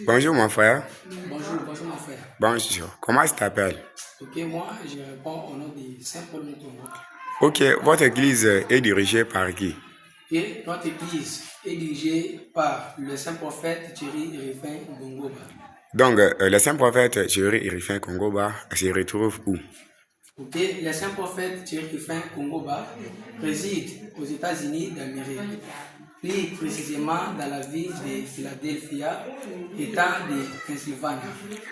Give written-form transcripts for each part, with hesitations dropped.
Bonjour mon frère. Bonjour mon frère. Bonjour. Comment tu t'appelles? Ok, moi je réponds au nom de Saint-Paul Moutongo. Ok, votre église est dirigée par qui? Et notre église est dirigée par le Saint-Prophète Thierry Rifin Bongoba. Donc, le saint prophète Thierry Irifin Kongoba se retrouve où? Ok, le Saint-Prophète Thierry Rifin Bongoba réside aux États-Unis d'Amérique, plus précisément dans la ville de Philadelphia, État de Pennsylvanie.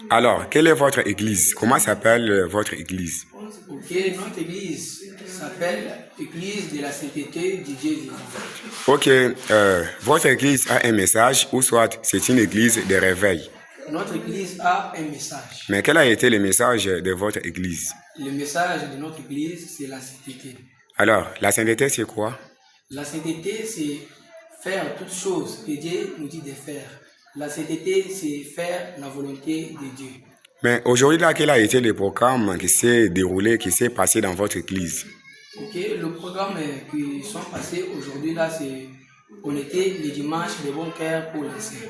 Alors, quelle est votre église? Comment s'appelle votre église? Ok, notre église s'appelle Église de la Sainteté du Dieu vivant. Ok, votre église a un message ou soit c'est une église de réveil. Notre église a un message. Mais quel a été le message de votre église? Le message de notre église, c'est la sainteté. Alors, la sainteté, c'est quoi? La sainteté, c'est faire toutes choses que Dieu nous dit de faire. La sainteté, c'est faire la volonté de Dieu. Mais aujourd'hui, là, quel a été le programme qui s'est déroulé, qui s'est passé dans votre église? Ok, le programme qui sont passés aujourd'hui, là, c'est on était le dimanche de bon cœur pour les saints.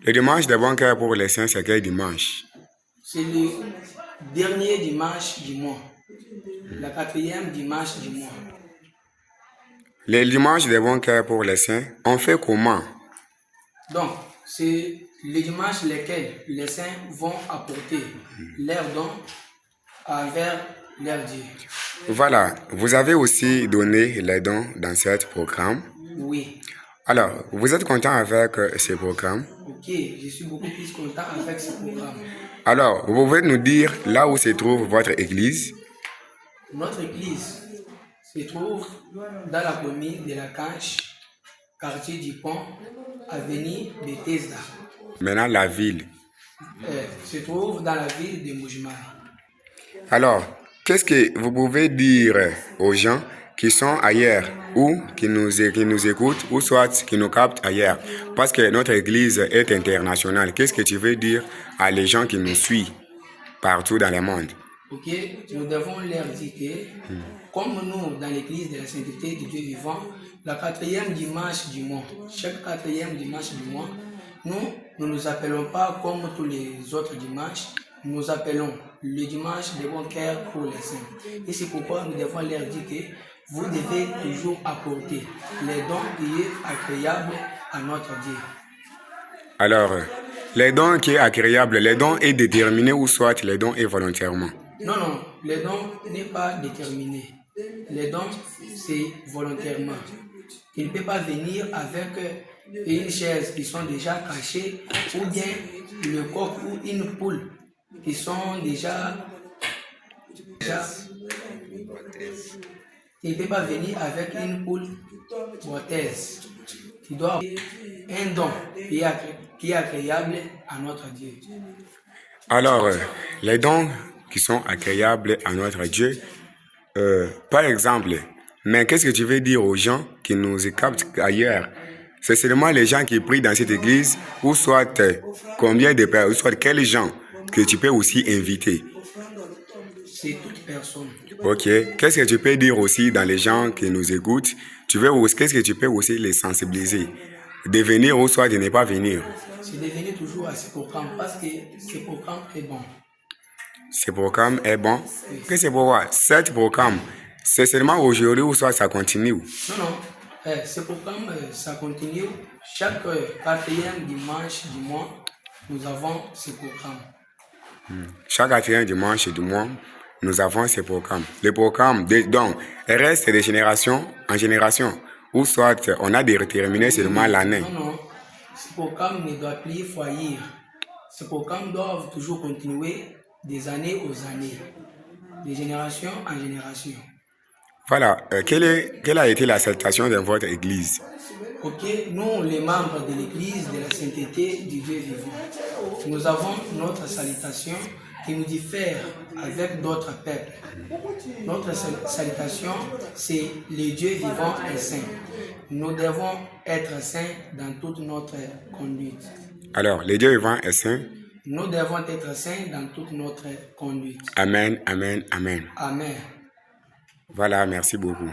Le dimanche de bon cœur pour les saints, c'est quel dimanche? C'est le dernier dimanche du mois. La 4e dimanche du mois. Le dimanche de bon cœur pour les saints, on fait comment? Donc, c'est le dimanche lesquels les saints vont apporter leurs dons envers leur Dieu. Voilà, vous avez aussi donné les dons dans ce programme. Oui. Alors, vous êtes content avec ce programme? Ok, je suis beaucoup plus content avec ce programme. Alors, vous pouvez nous dire là où se trouve votre église? Notre église se trouve dans la commune de la Canche, quartier du Pont, avenue Bethesda. Maintenant, la ville. Se trouve dans la ville de Mujimai. Alors, qu'est-ce que vous pouvez dire aux gens qui sont ailleurs ou qui nous écoutent ou soit qui nous captent ailleurs? Parce que notre église est internationale. Qu'est-ce que tu veux dire à les gens qui nous suivent partout dans le monde? Ok, nous devons leur dire que, comme nous, dans l'église de la sainteté du Dieu vivant, la 4e dimanche du mois, chaque 4e dimanche du mois, nous ne nous appelons pas comme tous les autres dimanches, nous nous appelons le dimanche de bon cœur pour les saints. Et c'est pourquoi nous devons leur dire que vous devez toujours apporter les dons qui sont agréables à notre Dieu. Alors, les dons qui est agréable, les dons est déterminé ou soit les dons est volontairement? Non, les dons n'est pas déterminé. Les dons, c'est volontairement. Il ne peut pas venir avec une chaise qui sont déjà cachées ou bien le coq ou une poule qui sont déjà il ne peut pas venir avec une poule prothèse. Il doit avoir un don qui est agréable à notre Dieu. Alors, les dons qui sont agréables à notre Dieu, par exemple, mais qu'est-ce que tu veux dire aux gens qui nous captent ailleurs? C'est seulement les gens qui prient dans cette église ou soit combien de personnes, ou soit quels gens que tu peux aussi inviter? C'est toute personne. Ok. Qu'est-ce que tu peux dire aussi dans les gens qui nous écoutent? Qu'est-ce que tu peux aussi les sensibiliser? De venir ou soit de ne pas venir? C'est de venir toujours à ce programme parce que ce programme est bon. Ce programme est bon? Que c'est pourquoi? Ce programme, c'est seulement aujourd'hui ou soit ça continue? Non. Ce programme, ça continue. Chaque 4e dimanche du mois, nous avons ce programme. Chaque 4e dimanche du mois, nous avons ce programme. Le programme, donc, reste de génération en génération. Ou soit, on a déterminé seulement l'année. Non. Ce programme ne doit plus faillir. Ce programme doit toujours continuer des années aux années, de génération en génération. Voilà. Quelle a été la salutation de votre église? Ok, nous, les membres de l'église de la sainteté du Dieu vivant, nous avons notre salutation qui nous diffère avec d'autres peuples. Notre salutation, c'est le Dieu vivant et saint. Nous devons être saints dans toute notre conduite. Alors, le Dieu vivant est saint. Nous devons être saints dans toute notre conduite. Amen, amen, amen. Amen. Voilà, merci beaucoup.